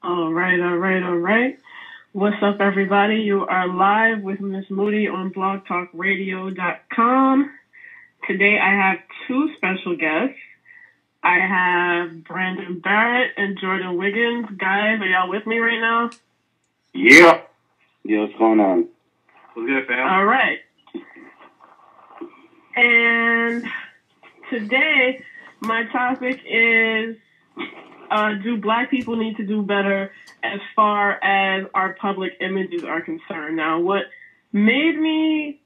All right, all right, all right. What's up, everybody? You are live with Mizz Moodie on blogtalkradio.com. Today I have two special guests. I have Brandon Barat and Jordan Wiggz. Guys, are y'all with me right now? Yeah. Yeah, what's going on? What's good, fam? All right. And today my topic is do black people need to do better as far as our public images are concerned? Now, what made me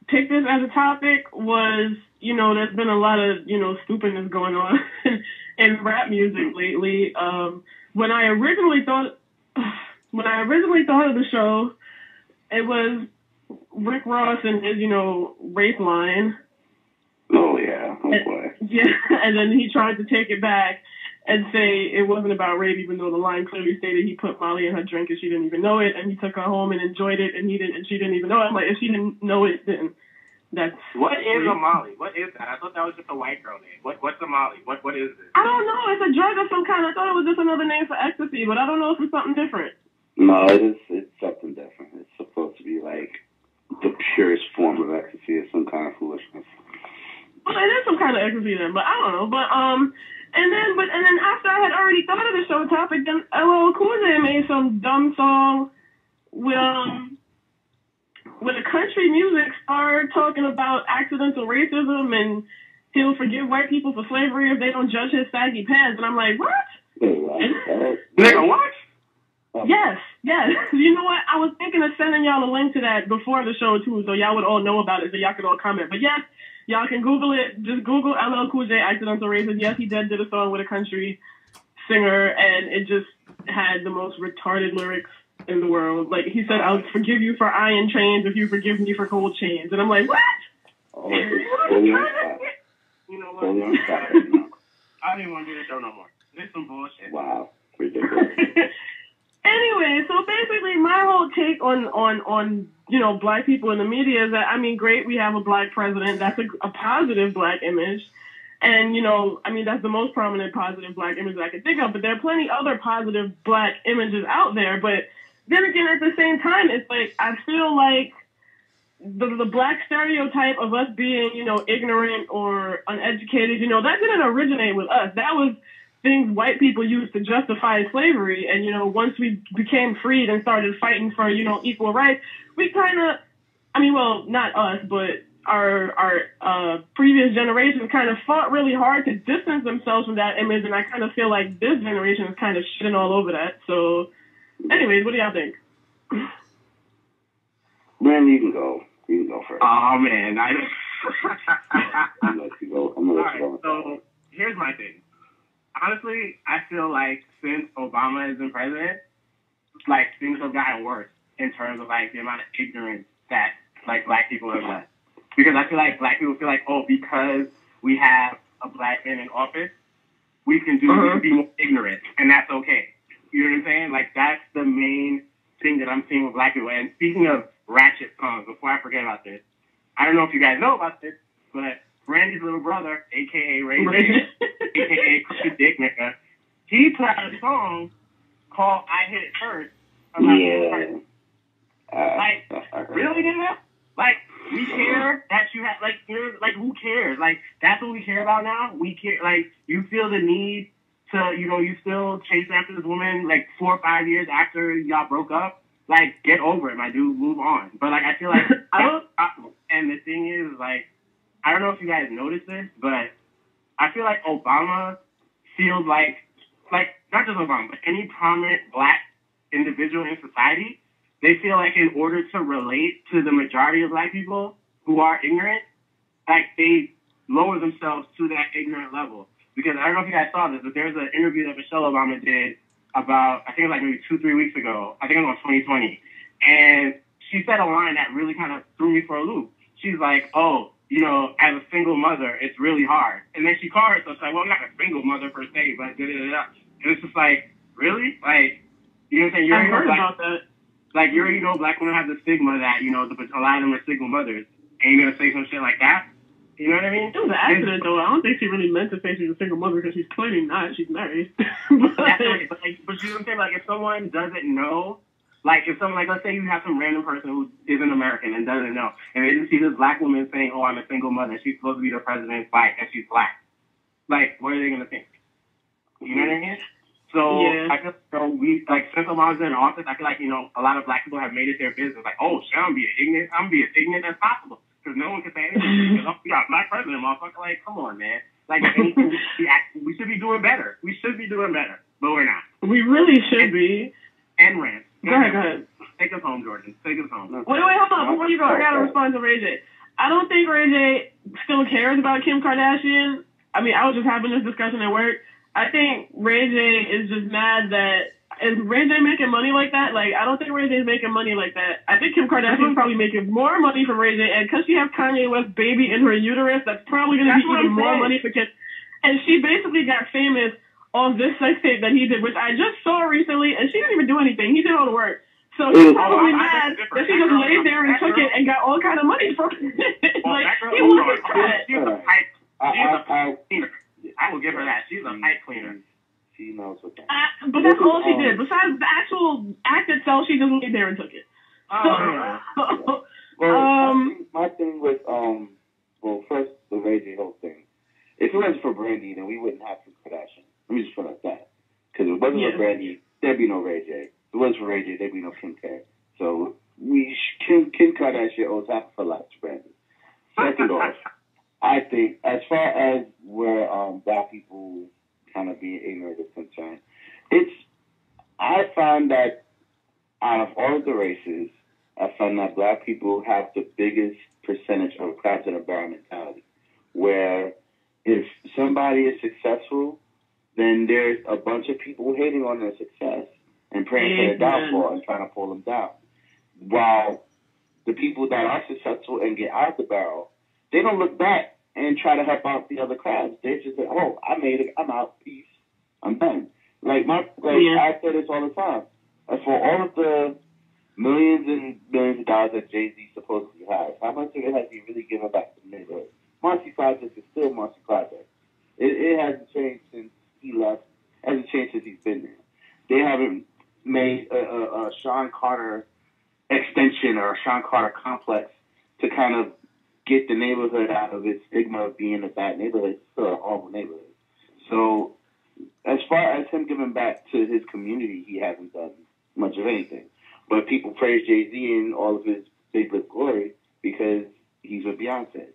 pick this as a topic was, there's been a lot of, stupidness going on in rap music lately. When I originally thought of the show, it was Rick Ross and his, rape line. Oh, yeah. Oh, boy. Yeah, and then he tried to take it back and say it wasn't about rape, even though the line clearly stated he put Molly in her drink and she didn't even know it, and he took her home and enjoyed it, and she didn't even know it. I'm like, if she didn't know it, then that's... What is a Molly? What is that? I thought that was just a white girl name. What's a Molly? What is it? I don't know. It's a drug of some kind. I thought it was just another name for ecstasy, but I don't know if it's something different. No, it's something different. It's supposed to be like the purest form of ecstasy or some kind of foolishness. Well, it is some kind of ecstasy then, but I don't know. But and then after I had already thought of the show topic, then LL Cool J made some dumb song with a country music star talking about accidental racism and he'll forgive white people for slavery if they don't judge his saggy pants. And I'm like, what? Nigga, what? Yes. You know what? I was thinking of sending y'all a link to that before the show too, so y'all would all know about it, so y'all could all comment. But yes, y'all can Google it. Just Google LL Cool J accidental racism. Yes, he did a song with a country singer, and it just had the most retarded lyrics in the world. Like, he said, "I'll forgive you for iron chains if you forgive me for gold chains." And I'm like, what? You know what? I don't even want to do the show no more. This is some bullshit. Wow. Ridiculous. Anyway, so basically my whole take on black people in the media is that, great, we have a black president. That's a positive black image. And, that's the most prominent positive black image that I can think of. But there are plenty other positive black images out there. But then again, at the same time, it's like, I feel like the black stereotype of us being, ignorant or uneducated, that didn't originate with us. That was things white people used to justify slavery. And, once we became freed and started fighting for, equal rights, we kind of, not us, but our previous generations kind of fought really hard to distance themselves from that image. And I kind of feel like this generation is kind of shitting all over that. So anyways, what do y'all think? Brandon, you can go. You can go first. Oh, man. I'm gonna let you go. All right, so here's my thing. Honestly, I feel like since Obama has been president, like, things have gotten worse in terms of, like, the amount of ignorance that, like, black people have left. Because I feel like black people feel like, because we have a black man in office, we can be more ignorant, and that's okay. You know what I'm saying? Like, that's the main thing that I'm seeing with black people. And speaking of ratchet songs, before I forget about this, I don't know if you guys know about this, but Brandy's little brother, a.k.a. Ray J, a.k.a. Christian Dick Nigga, he put out a song called I Hit It First. Really, nigga? Like, we care that you have, like, who cares? Like, that's what we care about now? We care, like, you feel the need to, you still chase after this woman, like, 4 or 5 years after y'all broke up? Like, get over it, my dude, move on. But, like, I feel like, and the thing is, like, I don't know if you guys noticed this, but I feel like Obama feels like not just Obama, but any prominent black individual in society, they feel like in order to relate to the majority of black people who are ignorant, like, they lower themselves to that ignorant level. Because I don't know if you guys saw this, but there's an interview that Michelle Obama did about, I think it was like maybe 2-3 weeks ago. I think it was on 2020. And she said a line that really kind of threw me for a loop. She's like, as a single mother, it's really hard. And then she called herself, like, well, I'm not a single mother per se, but da-da-da-da. And it's just like, really? Like, you know what I'm saying? I heard about that. Like, you already know black women have the stigma that, a lot of them are single mothers. And you're going to say some shit like that? You know what I mean? It was an accident, though. I don't think she really meant to say she's a single mother because she's clearly not. She's married. But but you know what I'm saying? Like, if someone doesn't know, like, if someone, like, let's say you have some random person who isn't American and doesn't know, and they just see this black woman saying, oh, I'm a single mother, she's supposed to be the president's wife, and she's black. Like, what are they going to think? You know what I mean? So, Yeah. I feel like, since Obama's in office, I feel like, you know, a lot of black people have made it their business. Like, oh, shit, I'm going to be as ignorant as possible. Because no one can say anything. Because, oh, we got a black president, motherfucker. Like, come on, man. Like, if anything, we should be doing better. We should be doing better. But we're not. We really should be. And rant. Go ahead. Take us home, Jordan. Take us home. Wait, hold on. Before you go, I gotta respond to Ray J. I don't think Ray J still cares about Kim Kardashian. I mean, I was just having this discussion at work. I think Ray J is just mad that is Ray J making money like that? Like, I don't think Ray J is making money like that. I think Kim Kardashian is probably making more money from Ray J, and because she has Kanye West's baby in her uterus, that's probably going to be even more money for Kim. And she basically got famous on this sex tape that he did, which I just saw recently, and she didn't even do anything. He did all the work. So he's probably mad that she just laid there and took it and got all kind of money from it. Like, he wanted credit. She's a pipe cleaner. I will give her that. She's a pipe cleaner. She knows what that but that's all she did. Besides the actual act itself, she just laid there and took it. My thing with, well, first, the Ray J whole thing. If it wasn't for Brandy, then we wouldn't have Kim Kardashian. Let me just put it like that. Because if it wasn't for Brandy, there'd be no Ray J. If it wasn't for Ray J, there'd be no Kim K. So Kim Kardashian owes half of her life to Brandy. Second off, I think as far as where black people kind of being ignorant is concerned, I find that out of all of the races, I find that black people have the biggest percentage of crabs in a barrel mentality, where if somebody is successful, then there's a bunch of people hating on their success and praying for their downfall and trying to pull them down. While the people that are successful and get out of the barrel, they don't look back and try to help out the other crabs. They just say, oh, I made it, I'm out, peace, I'm done. I say this all the time. For all of the millions and millions of dollars that Jay-Z supposedly has, how much of it has he really given back to the neighborhood? Marcy Project is still Marcy Project. It hasn't changed since he left. It hasn't changed since he's been there. They haven't made a Sean Carter extension or a Sean Carter complex to kind of get the neighborhood out of its stigma of being a bad neighborhood. It's still a horrible neighborhood. So as far as him giving back to his community, he hasn't done much of anything. But people praise Jay-Z in all of his big lip glory because he's with Beyonce.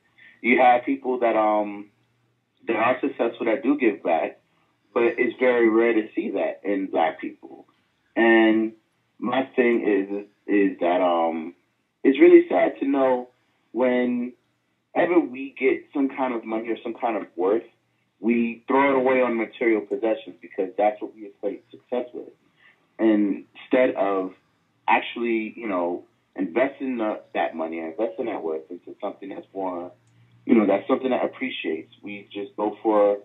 You have people that are successful that do give back, but it's very rare to see that in black people. And my thing is that it's really sad to know whenever we get some kind of money or some kind of worth, we throw it away on material possessions because that's what we equate success with. Instead of actually, investing that money, investing that worth into something that's more, that's something that appreciates. We just go for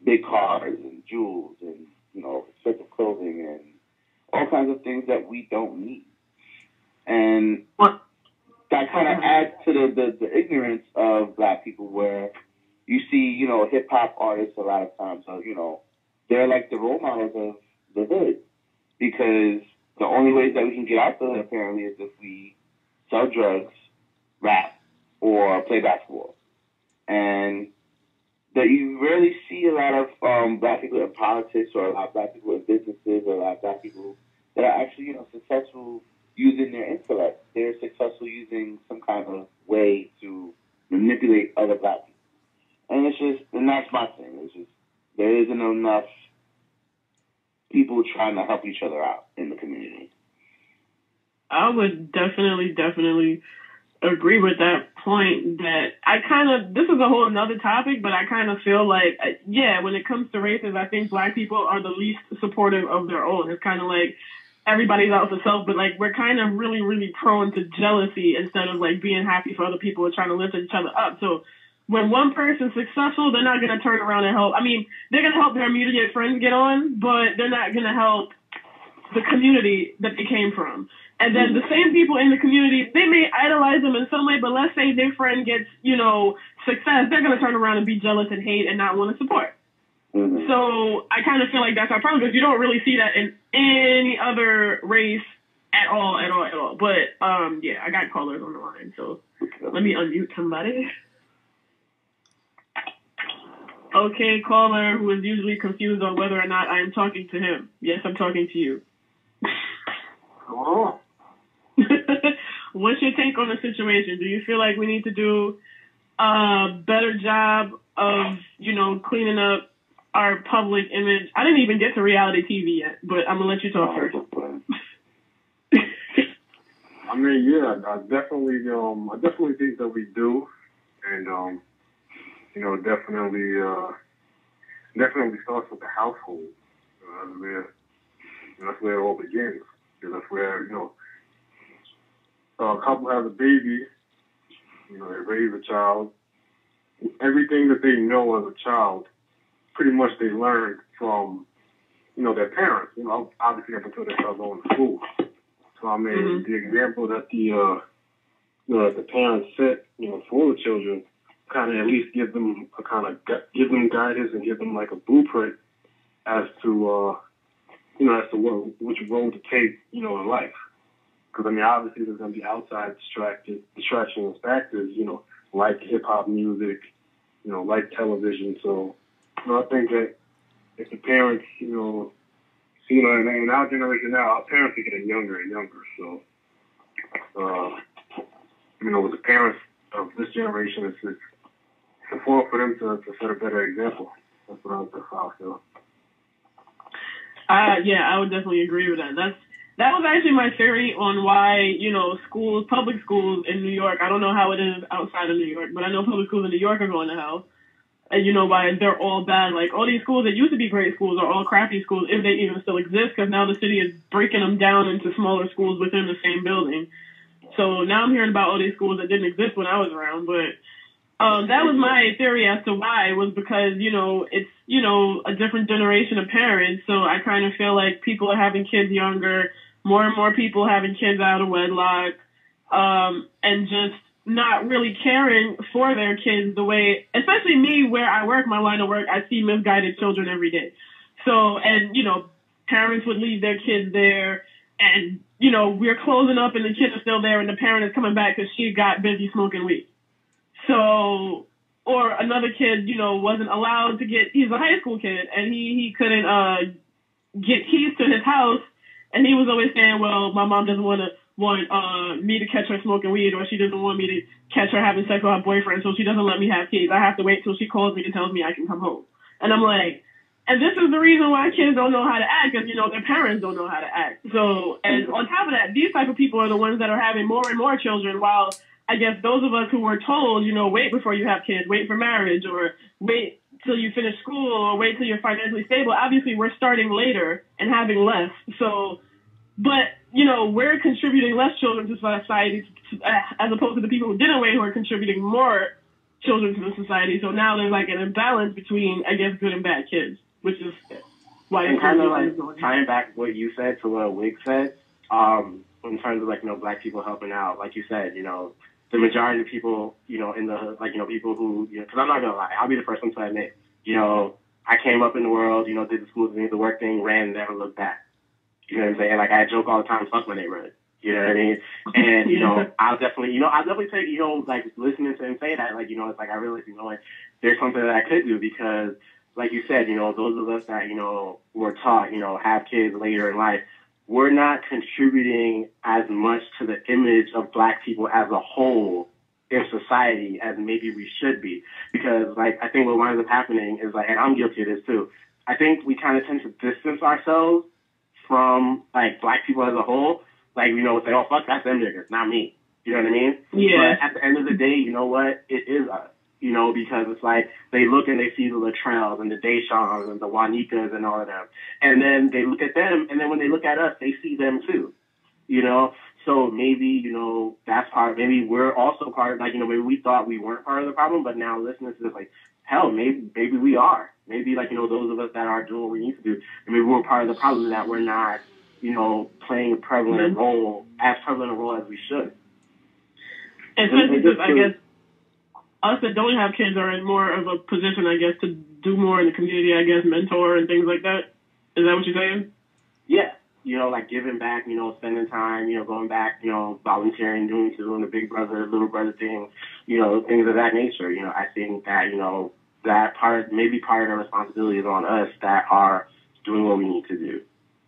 big cars and jewels and, expensive clothing and all kinds of things that we don't need. And that kind of adds to the ignorance of black people where you see, hip-hop artists a lot of times, they're like the role models of the hood because the only ways that we can get out the hood apparently is if we sell drugs, rap, or play basketball. And that you rarely see a lot of black people in politics or a lot of black people in businesses or a lot of black people that are actually, successful using their intellect. They're successful using some kind of way to manipulate other black people. And that's my thing. It's just, there isn't enough people trying to help each other out in the community. I would definitely agree with that point that this is a whole another topic, but I kind of feel like, when it comes to races, I think black people are the least supportive of their own. It's kind of like everybody's out for self, but like we're kind of really, really prone to jealousy instead of like being happy for other people and trying to lift each other up. So when one person's successful, they're not going to turn around and help. I mean, they're going to help their immediate friends get on, but they're not going to help the community that they came from. And then the same people in the community, they may idolize them in some way, but let's say their friend gets, success, they're going to turn around and be jealous and hate and not want to support. Mm-hmm. So I kind of feel like that's our problem because you don't really see that in any other race at all. But yeah, I got callers on the line, so let me unmute somebody. Okay, caller who is usually confused on whether or not I am talking to him. Yes, I'm talking to you. Oh. What's your take on the situation? Do you feel like we need to do a better job of, cleaning up our public image? I didn't even get to reality TV yet, but I'm gonna let you talk first. I mean, yeah, I definitely think that we do, and definitely starts with the household. That's where it all begins. That's where a couple has a baby. They raise a child. Everything that they know as a child, pretty much they learned from their parents. Obviously up until they start going to school. So I mean, the example that the parents set for the children, kind of at least give them guidance and give them like a blueprint as to which road to take in life. Because I mean, obviously there's going to be outside distractions factors, like hip hop music, like television. So I think that if the parents, in our generation now, our parents are getting younger and younger. So with the parents of this generation, it's important for them to set a better example. That's how I feel. Yeah, I would definitely agree with that. That was actually my theory on why, public schools in New York, I don't know how it is outside of New York, but I know public schools in New York are going to hell. And why they're all bad. Like, all these schools that used to be great schools are all crappy schools, if they even still exist, because now the city is breaking them down into smaller schools within the same building. So now I'm hearing about all these schools that didn't exist when I was around, but that was my theory as to why. It was because, it's, a different generation of parents. So I kind of feel like people are having kids younger, more and more people having kids out of wedlock, and just not really caring for their kids the way, especially me, where I work, my line of work, I see misguided children every day. So, and, parents would leave their kids there, and, we're closing up and the kids are still there and the parent is coming back because she got busy smoking weed. So, or another kid, wasn't allowed to he's a high school kid, and he couldn't get keys to his house, and he was always saying, well, my mom doesn't want me to catch her smoking weed, or she doesn't want me to catch her having sex with her boyfriend, so she doesn't let me have keys. I have to wait till she calls me and tells me I can come home. And I'm like, and this is the reason why kids don't know how to act, because, their parents don't know how to act. So, and on top of that, these type of people are the ones that are having more and more children, while I guess those of us who were told, wait before you have kids, wait for marriage, or wait till you finish school, or wait till you're financially stable. Obviously, we're starting later and having less. So, but, we're contributing less children to society as opposed to the people who didn't wait, who are contributing more children to the society. So now there's like an imbalance between, I guess, good and bad kids, which is why it's kind of like tying back what you said to what Wiggz said, in terms of black people helping out. Like you said, the majority of people, in the hood, people who, because I'm not gonna lie, I'll be the first one to admit, I came up in the world, did the school thing, the work thing, ran, never looked back. You know what I'm saying? Like, I joke all the time, fuck my neighborhood. You know what I mean? And, I'll definitely take, listening to him say that, it's like I realize, there's something that I could do because, like you said, those of us that, were taught, have kids later in life, we're not contributing as much to the image of black people as a whole in society as maybe we should be. Because, I think what winds up happening is, and I'm guilty of this too, I think we kind of tend to distance ourselves from, black people as a whole. Say, oh, fuck, that's them niggas, not me. You know what I mean? Yeah. But at the end of the day, you know what? It is us. Because it's like they look and they see the Latrells and the Deshaun's and the Juanitas and all of them. And then they look at them, and then when they look at us, they see them too. So maybe, that's part, maybe we're also part, maybe we thought we weren't part of the problem, but now listening to this, hell, maybe we are. Maybe, those of us that are doing what we need to do, maybe we're part of the problem that we're not, playing a prevalent role, as prevalent a role as we should. Especially because, I guess, us that don't have kids are in more of a position, I guess, to do more in the community, I guess, mentor and things like that. Is that what you're saying? Yeah. Like giving back, spending time, going back, volunteering, doing the big brother, little brother thing, things of that nature. I think that, that maybe part of the responsibility is on us that are doing what we need to do.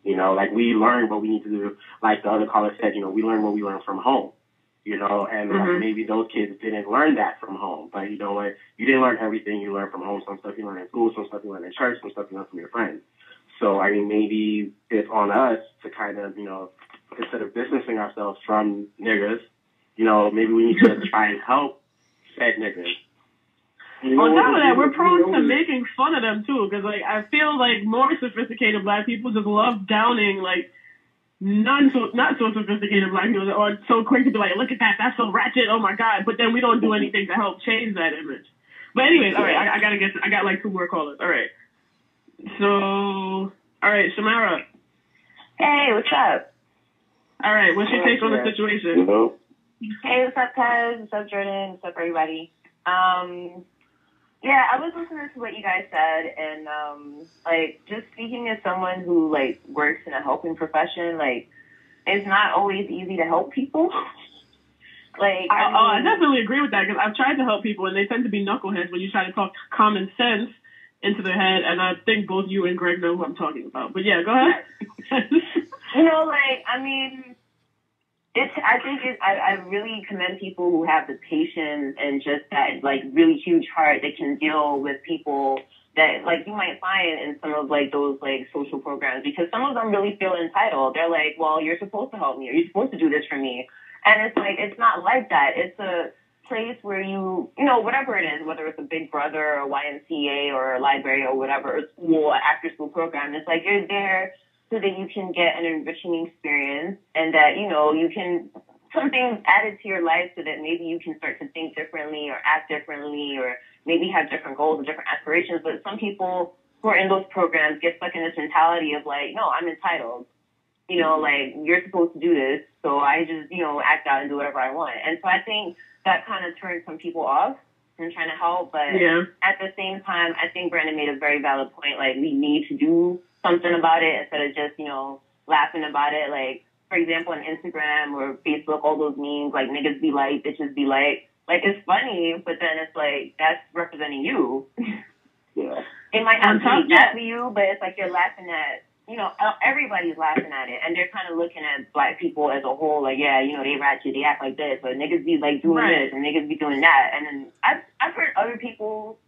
Like we learn what we need to do. Like the other caller said, we learn what we learn from home, and like maybe those kids didn't learn that from home. But you know what? You didn't learn everything you learned from home. Some stuff you learned in school, some stuff you learned in church, some stuff you learned from your friends. So, I mean, maybe it's on us to kind of, instead of distancing ourselves from niggas, maybe we need to try and help said niggas. On top of that, we're prone to making fun of them, too, because, like, I feel like more sophisticated black people just love downing, like, not so sophisticated black people that are so quick to be like, look at that, that's so ratchet, oh my God, but then we don't do anything to help change that image. But anyways, all right, I got like 2 more callers, all right. So, all right, Shamara. Hey, what's up? All right, what's your take on the situation? Hello. Hey, what's up, Kaz? What's up, Jordan? What's up, everybody? Yeah, I was listening to what you guys said, and, like, just speaking as someone who, like, works in a helping profession, like, it's not always easy to help people. Like, I definitely agree with that, because I've tried to help people, and they tend to be knuckleheads when you try to talk common sense into their head, and I think both you and Greg know who I'm talking about. But yeah, go ahead. I really commend people who have the patience and just that, like, really huge heart that can deal with people that, like, you might find in some of, like, those, like, social programs, because some of them really feel entitled. They're like, well, you're supposed to help me, or you're supposed to do this for me. And it's like, it's not like that. It's a place where you whatever it is, whether it's a Big Brother or YMCA or a library or whatever, a school, an after-school program, it's like you're there so that you can get an enriching experience and that, you can, something added to your life so that maybe you can start to think differently or act differently or maybe have different goals and different aspirations. But some people who are in those programs get stuck in this mentality of like, no, I'm entitled. Like, you're supposed to do this, so I just, act out and do whatever I want. And so I think that kind of turns some people off from trying to help. But at the same time, I think Brandon made a very valid point. Like, we need to do something about it instead of just, laughing about it. Like, for example, on Instagram or Facebook, all those memes, like, niggas be like, bitches be like, it's funny, but then it's like, that's representing you. Yeah. It might not be exactly you, but it's like you're laughing at, everybody's laughing at it, and they're kind of looking at black people as a whole, like, yeah, they ratchet, they act like this, but niggas be, like, doing this, and niggas be doing that. And then I've heard other people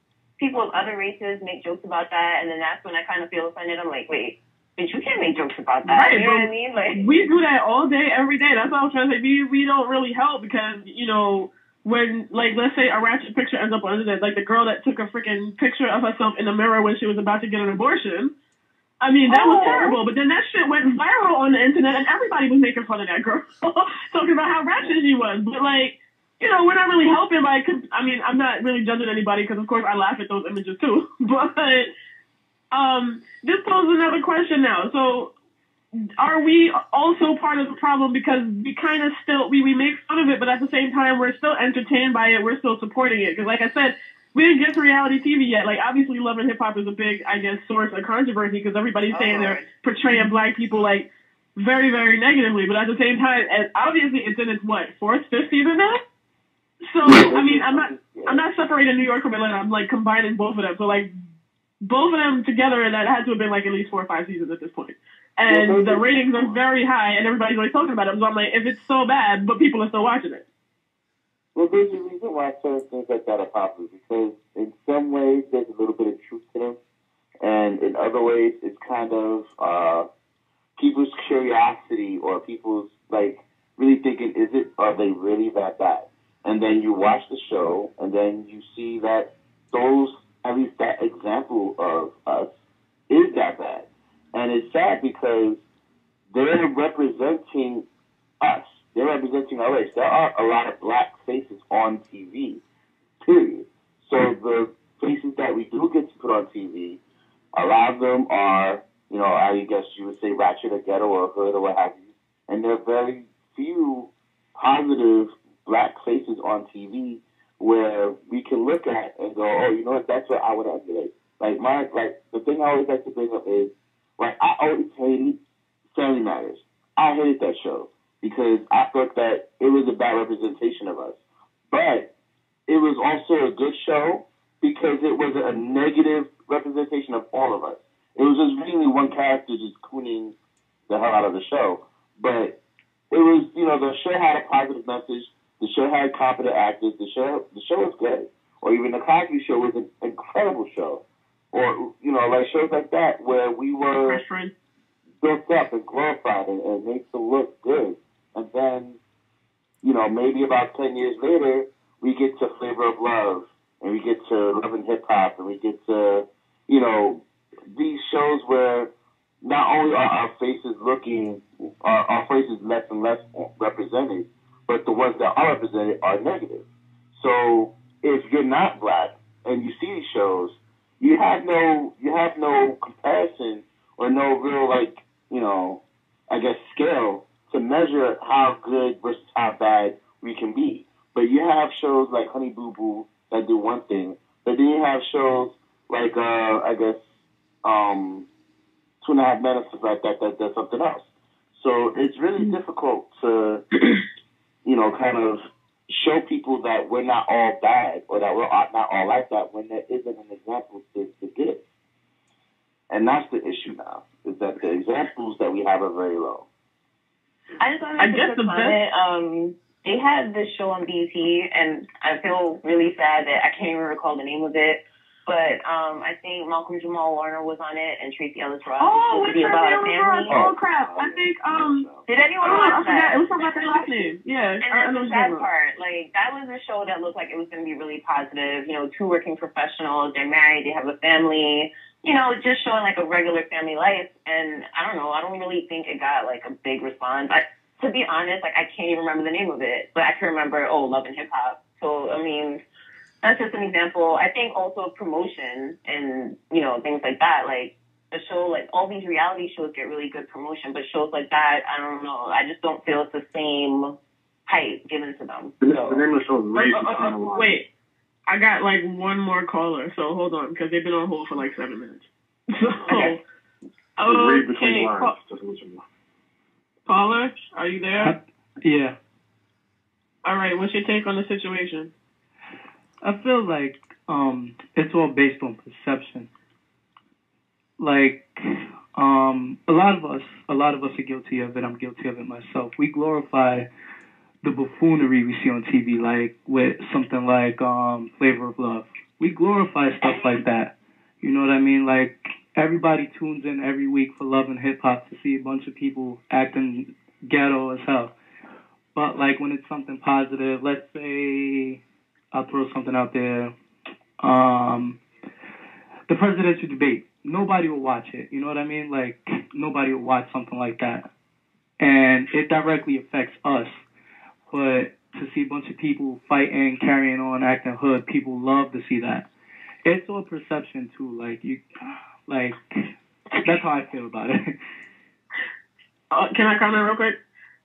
of other races make jokes about that, and then that's when I kind of feel offended. I'm like, wait, bitch, you can't make jokes about that. Right, you know what I mean? Like, we do that all day, every day. That's what I was trying to say. We don't really help because, when, like, let's say a ratchet picture ends up on the internet, like the girl that took a freaking picture of herself in the mirror when she was about to get an abortion. I mean, that was terrible, but then that shit went viral on the internet, and everybody was making fun of that girl, talking about how ratchet she was. But, like, we're not really helping by, I'm not really judging anybody, because, of course, I laugh at those images, too. But, this poses another question now. So, are we also part of the problem because we kind of still, we make fun of it, but at the same time, we're still entertained by it, we're still supporting it? Because, like I said, we didn't get to reality TV yet. Like, obviously, Love and Hip Hop is a big, I guess, source of controversy because everybody's saying they're portraying black people, like, very, very negatively. But at the same time, and obviously, it's in its, 4th, 5th season now? So, I mean, I'm not separating New York from Atlanta. I'm, like, combining both of them. So, like, both of them together, and that had to have been, like, at least 4 or 5 seasons at this point. And the ratings are very high, and everybody's always talking about them. So I'm like, if it's so bad, but people are still watching it. Well, there's a reason why certain things like that are popular, because in some ways there's a little bit of truth to them, and in other ways it's kind of people's curiosity or people's, like, really thinking, are they really that bad? And then you watch the show, and then you see that at least that example of us is that bad. And it's sad because they're representing us. They're representing our race. There are a lot of black faces on TV, period. So the faces that we do get to put on TV, a lot of them are, I guess you would say ratchet or ghetto or hood or what have you. And there are very few positive black faces on TV where we can look at and go, oh, you know what, that's what I would emulate. Like the thing I always like to bring up is, like, I always hated Family Matters. I hated that show because I thought that it was a bad representation of us. But it was also a good show because it was a negative representation of all of us. It was just really one character just cooning the hell out of the show. But it was, the show had a positive message. The show had competent actors. The show was good. Or even the Cosby Show was an incredible show. Or, like shows like that where we were built up and glorified and made to look good. And then, maybe about 10 years later, we get to Flavor of Love, and we get to Love and Hip Hop, and we get to, these shows where not only are our faces our faces less and less represented, but the ones that are represented are negative. So if you're not black and you see these shows, you have no comparison or no real scale to measure how good versus how bad we can be. But you have shows like Honey Boo Boo that do one thing, but then you have shows like 2.5 Men and stuff like that does something else. So it's really difficult to kind of show people that we're not all bad or that we're not all like that when there isn't an example to give. And that's the issue now, is that the examples that we have are very low. I just want to make a quick comment. They had this show on BET, and I feel really sad that I can't even recall the name of it. But I think Malcolm Jamal Warner was on it, and Tracy Ellis Ross. Oh, with Tracy Ellis Ross. Oh, crap. I think, did anyone watch that? It was something like their last name. Yeah. And that's the sad part. Like, that was a show that looked like it was going to be really positive. Two working professionals, they're married, they have a family, just showing, like, a regular family life. And I don't know, I don't really think it got, like, a big response. To be honest, like, I can't even remember the name of it, but I can remember, Love and Hip Hop. So, I mean, that's just an example. I think also promotion and, things like that. Like, a show, like, all these reality shows get really good promotion, but shows like that, I don't know. I just don't feel it's the same hype given to them. The name of the show is wait, I got, like, one more caller, so hold on, because they've been on hold for, like, 7 minutes. So, okay. Caller, are you there? Yeah. All right, what's your take on the situation? I feel like it's all based on perception. Like a lot of us are guilty of it. I'm guilty of it myself. We glorify the buffoonery we see on TV, like with something like Flavor of Love. We glorify stuff like that. You know what I mean? Like, everybody tunes in every week for Love and Hip Hop to see a bunch of people acting ghetto as hell. But, like, when it's something positive, let's say, I'll throw something out there, the presidential debate. Nobody will watch it. You know what I mean? Like, nobody will watch something like that. And it directly affects us. But to see a bunch of people fighting, carrying on, acting hood, people love to see that. It's all perception, too. Like, that's how I feel about it. Can I comment real quick?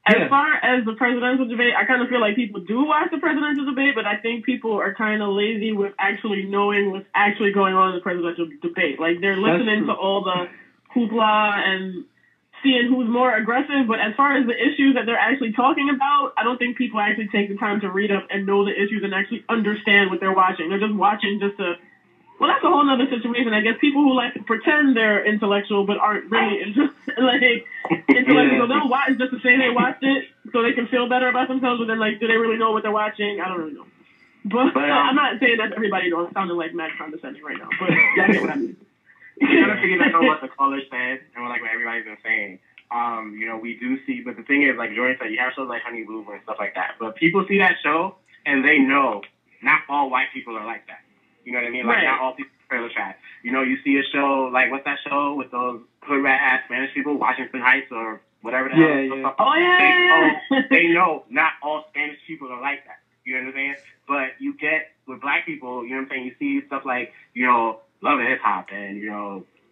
As far as the presidential debate, I kind of feel like people do watch the presidential debate, but I think people are kind of lazy with actually knowing what's actually going on in the presidential debate. Like, they're listening to all the hoopla and seeing who's more aggressive, but as far as the issues that they're actually talking about, I don't think people actually take the time to read up and know the issues and actually understand what they're watching. They're just watching just to... Well, that's a whole other situation. I guess people who like to pretend they're intellectual but aren't really intellectual, they'll watch just to say they watched it so they can feel better about themselves, but then, like, do they really know what they're watching? I don't really know. But I'm not saying that everybody knows. I'm sounding like mad condescending right now, but yeah, I get what I mean. Kind of piggyback on what the caller said and like what everybody's been saying. We do see, but the thing is, like Jordan said, you have shows like Honey Boo Boo and stuff like that. But people see that show and they know not all white people are like that. You know what I mean? Like, not all people are trailer trash. You see a show, like, what's that show with those hood rat ass Spanish people, Washington Heights or whatever the hell. Yeah. Oh, yeah. They know not all Spanish people are like that. You know what I'm saying? But you get, with black people, you know what I'm saying, you see stuff like, Love and Hip Hop and,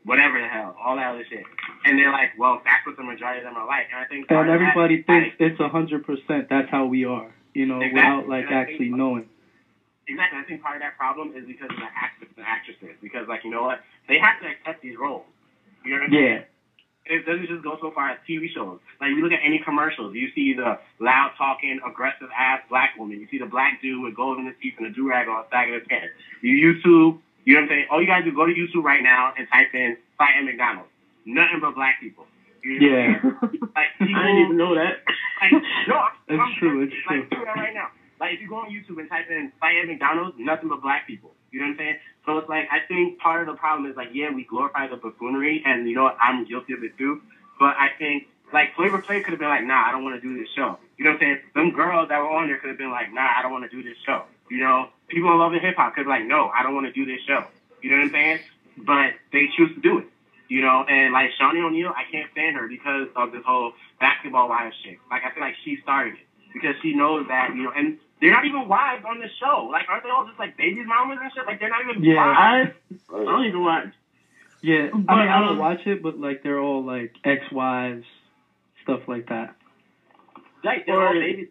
whatever the hell, all that other shit. And they're like, well, that's what the majority of them are like. And I think... And everybody thinks it's 100%. That's how we are, exactly, without, like, actually knowing. exactly. I think part of that problem is because of the actors and actresses. Because, like, you know what? They have to accept these roles. You know what I mean? Yeah. It doesn't just go so far as TV shows. Like, you look at any commercials, you see the loud-talking, aggressive-ass black woman. You see the black dude with gold in his teeth and a do-rag on the side of his head. You YouTube, you know what I'm saying? All you gotta do, go to YouTube right now and type in fight at McDonald's. Nothing but black people. You know Yeah. Like, people, I didn't even know that. Like, no, It's true. It's true. like, do that right now. Like, if you go on YouTube and type in fight at McDonald's, nothing but black people. You know what I'm saying? So it's like, I think part of the problem is, like, yeah, we glorify the buffoonery, and, you know what, I'm guilty of it too. But I think, like, Flavor Flav could have been like, nah, I don't want to do this show. You know what I'm saying? Them girls that were on there could have been like, nah, I don't want to do this show. You know, people in Love and Hip Hop could be like, no, I don't want to do this show. You know what I'm saying? But they choose to do it. You know, and like Shawnee O'Neal, I can't stand her because of this whole basketball wives shit. Like, I feel like she started it because she knows that, you know, and they're not even wives on the show. Like, aren't they all just like babies' mamas and shit? Like, they're not even wives. I don't even watch. Yeah, But, I mean, I don't watch it, but like they're all like ex-wives, stuff like that. Like, they're all babies.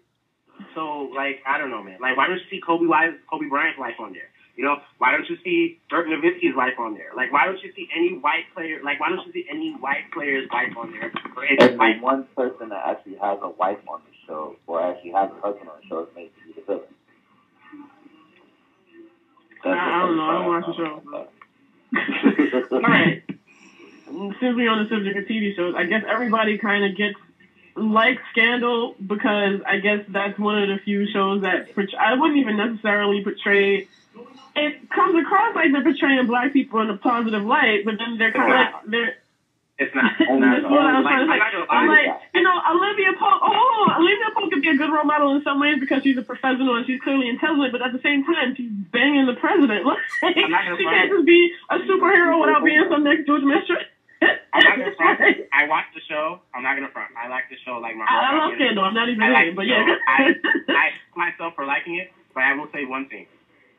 So, like, I don't know, man. Like, why don't you see Kobe Bryant's wife on there? You know, why don't you see Dirk Nowitzki's wife on there? Like, why don't you see any white player? Like, why don't you see any white player's wife on there? Or any And white the one person that actually has a wife on the show, or actually has a husband on the show, is made to be the villain. I don't know. I don't watch the show. All right. Since we're on the subject of TV shows, I guess everybody kind of gets like Scandal because I guess that's one of the few shows that I wouldn't even necessarily portray. It comes across like they're portraying black people in a positive light, but then they're kind of like they're. It's not. That's what I was trying to say. I'm like, you know, Olivia Pope could be a good role model in some ways because she's a professional and she's clearly intelligent, but at the same time, she's banging the president. Like, she can't just be a superhero without being some next George mistress. I'm not gonna front. I watched the show. I'm not gonna front. I like the show like my heart. I love Scandal. I'm not even hating, but yeah. I myself for liking it, but I will say one thing.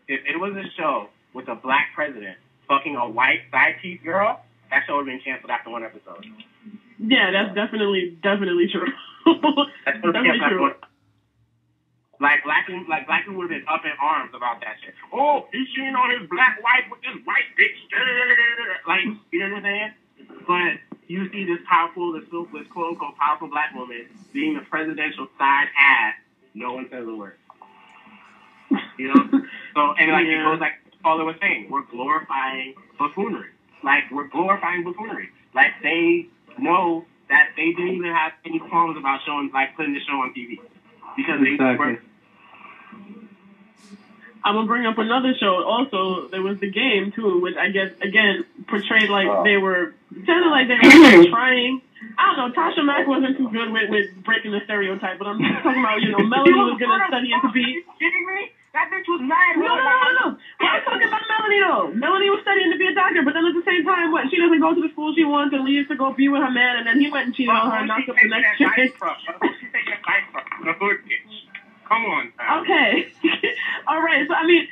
If it was a show with a black president fucking a white side piece girl, that show would have been canceled after one episode. Yeah, that's definitely true. That's definitely true. Like black people would have been up in arms about that shit. Oh, he's cheating on his black wife with this white bitch. Like, you know what I'm saying? But you see this quote unquote powerful black woman being the presidential side ass. No one says a word. You know? So, and like, it goes like Paula was saying, we're glorifying buffoonery. Like, we're glorifying buffoonery. Like, they know that they didn't even have any qualms about putting the show on TV. Because exactly. I'm going to bring up another show also. There was The Game, too, which I guess, again, portrayed like they were, sounded like they were trying. I don't know, Tasha Mack wasn't too good with breaking the stereotype, but I'm just talking about, you know, Melanie was going to study to be... Are you kidding me? That bitch was mad. No. I'm talking about Melanie, though. Melanie was studying to be a doctor, but then at the same time, she doesn't go to the school she wants and leaves to go be with her man, and then he went and cheated on her and knocked up the next chick. Who's she taking advice from? The hood bitch. Come on. Okay. All right. So, I mean,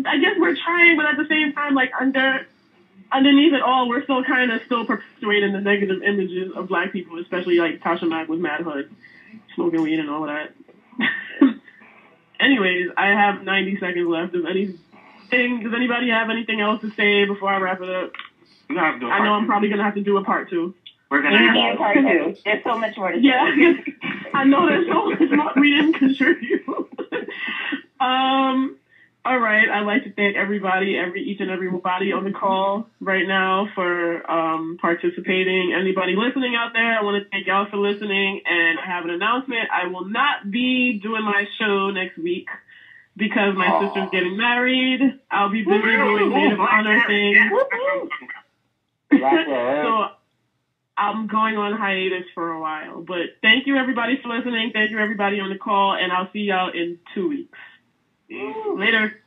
I guess we're trying, but at the same time, like, underneath it all, we're still kind of perpetuating the negative images of black people, especially, like, Tasha Mack with Mad Hood, smoking weed and all of that. Anyways, I have 90 seconds left. Does anybody have anything else to say before I wrap it up? I know I'm probably going to have to do a part 2. We're going to have a part 2. There's so much more to say. Yeah, I know there's so much more we didn't contribute. All right, I'd like to thank each and everybody on the call right now for participating. Anybody listening out there, I want to thank y'all for listening. And I have an announcement. I will not be doing my show next week because my sister's getting married. I'll be busy doing Maid of Honor things. So I'm going on hiatus for a while. But thank you, everybody, for listening. Thank you, everybody on the call. And I'll see y'all in 2 weeks. Later.